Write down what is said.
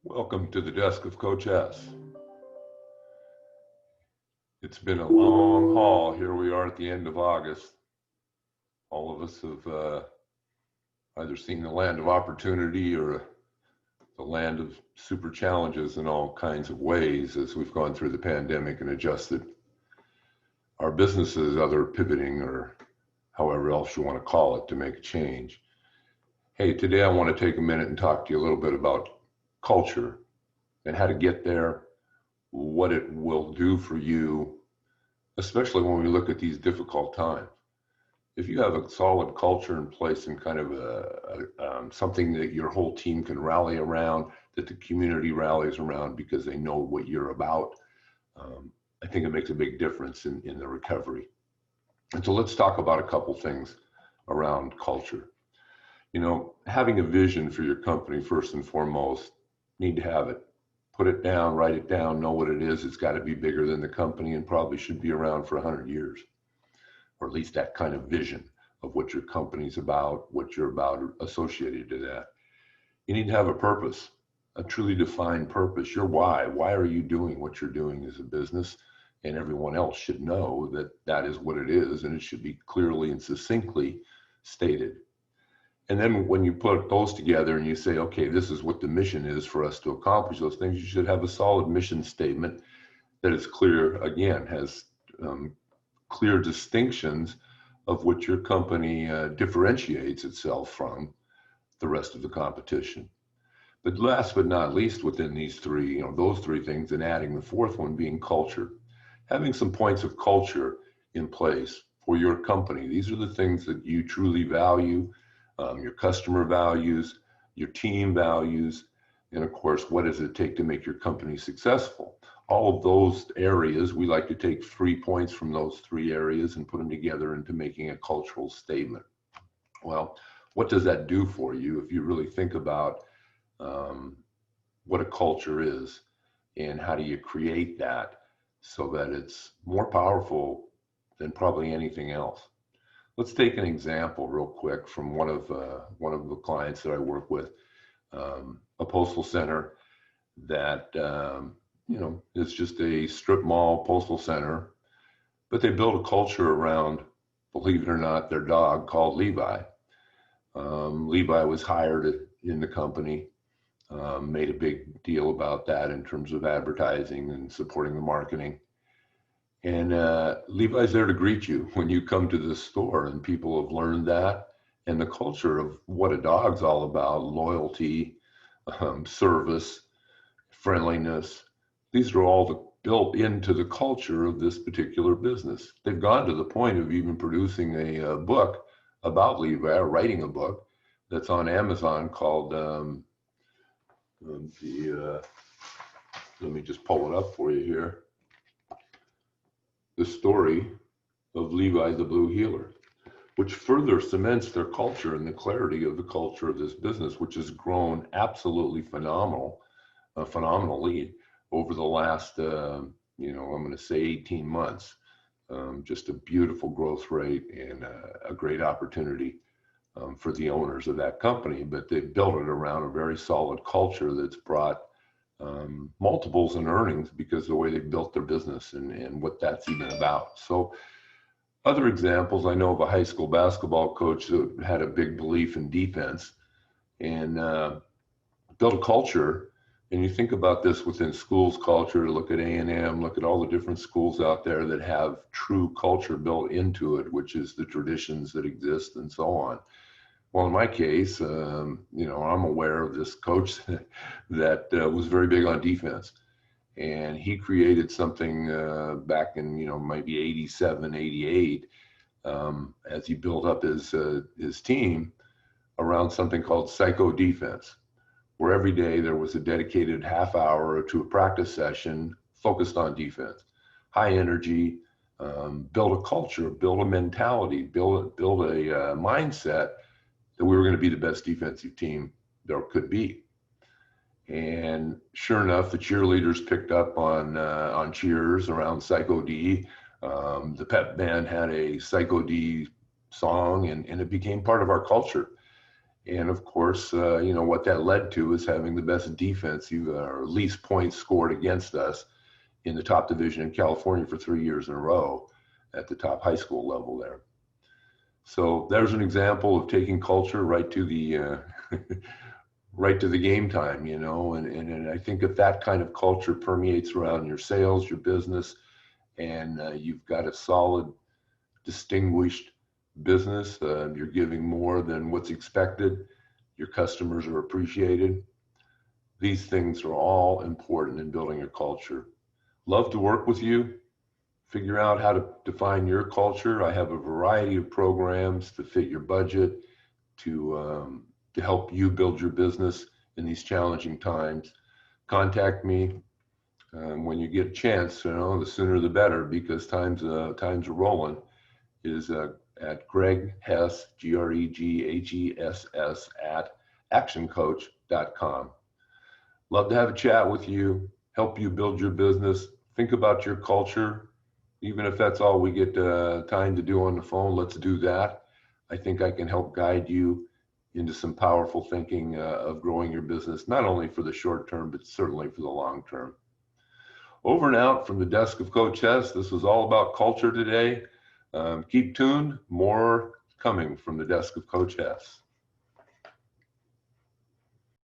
Welcome to the desk of Coach Hess. It's been a long haul. Here we are at the end of August. All of us have either seen the land of opportunity or the land of super challenges in all kinds of ways as we've gone through the pandemic and adjusted our businesses, other pivoting or however else you want to call it, to make a change. Hey, today I want to take a minute and talk to you a little bit about culture and how to get there, what it will do for you, especially when we look at these difficult times. If you have a solid culture in place and kind of something that your whole team can rally around, that the community rallies around because they know what you're about, I think it makes a big difference in the recovery. And so let's talk about a couple things around culture. You know, having a vision for your company, first and foremost, need to have it. Put it down, write it down, know what it is. It's got to be bigger than the company and probably should be around for 100 years, or at least that kind of vision of what your company's about, what you're about associated to that. You need to have a purpose, a truly defined purpose, your why. Why are you doing what you're doing as a business? And everyone else should know that that is what it is, and it should be clearly and succinctly stated. And then when you put those together and you say, okay, this is what the mission is for us to accomplish those things, you should have a solid mission statement that is clear, again, has clear distinctions of what your company differentiates itself from the rest of the competition. But last but not least, within these three, those three things, and adding the fourth one being culture, having some points of culture in place for your company. These are the things that you truly value. Your customer values, your team values, and of course, what does it take to make your company successful? All of those areas, we like to take 3 points from those 3 areas and put them together into making a cultural statement. Well, what does that do for you if you really think about what a culture is and how do you create that so that it's more powerful than probably anything else? Let's take an example real quick from one of the clients that I work with, a postal center that is just a strip mall postal center, but they built a culture around, believe it or not, their dog called Levi. Levi was hired in the company, made a big deal about that in terms of advertising and supporting the marketing. And Levi's there to greet you when you come to the store, and people have learned that. And the culture of what a dog's all about, loyalty, service, friendliness, these are all built into the culture of this particular business. They've gone to the point of even producing a book about Levi, or writing a book that's on Amazon called, let me just pull it up for you here. The story of Levi the Blue Heeler, which further cements their culture and the clarity of the culture of this business, which has grown absolutely phenomenally over the last, I'm going to say 18 months. Just a beautiful growth rate and a great opportunity for the owners of that company. But they've built it around a very solid culture that's brought multiples in earnings because of the way they built their business and what that's even about. So other examples, I know of a high school basketball coach that had a big belief in defense and built a culture. And you think about this within schools culture, look at A&M, look at all the different schools out there that have true culture built into it, which is the traditions that exist and so on. Well, in my case, I'm aware of this coach that was very big on defense. And he created something back in, maybe 87, 88, as he built up his team around something called Psycho defense, where every day there was a dedicated half hour to a practice session focused on defense. High energy, build a culture, build a mentality, build a mindset that we were going to be the best defensive team there could be. And sure enough, the cheerleaders picked up on cheers around Psycho D. The pep band had a Psycho D song, and it became part of our culture. And of course, you know, what that led to is having the best defense, or least points scored against us in the top division in California for 3 years in a row at the top high school level there. So there's an example of taking culture right to the right to the game time, you know, and I think if that kind of culture permeates around your sales, your business, and you've got a solid, distinguished business, you're giving more than what's expected, your customers are appreciated. These things are all important in building a culture. Love to work with you, figure out how to define your culture. I have a variety of programs to fit your budget, to help you build your business in these challenging times. Contact me when you get a chance. You know, the sooner the better, because times are rolling. Is at Greg Hess, GREGHESS at actioncoach.com. Love to have a chat with you, help you build your business. Think about your culture. Even if that's all we get time to do on the phone, let's do that. I think I can help guide you into some powerful thinking of growing your business, not only for the short term, but certainly for the long term. Over and out from the desk of Coach Hess. This was all about culture today. Keep tuned, more coming from the desk of Coach Hess.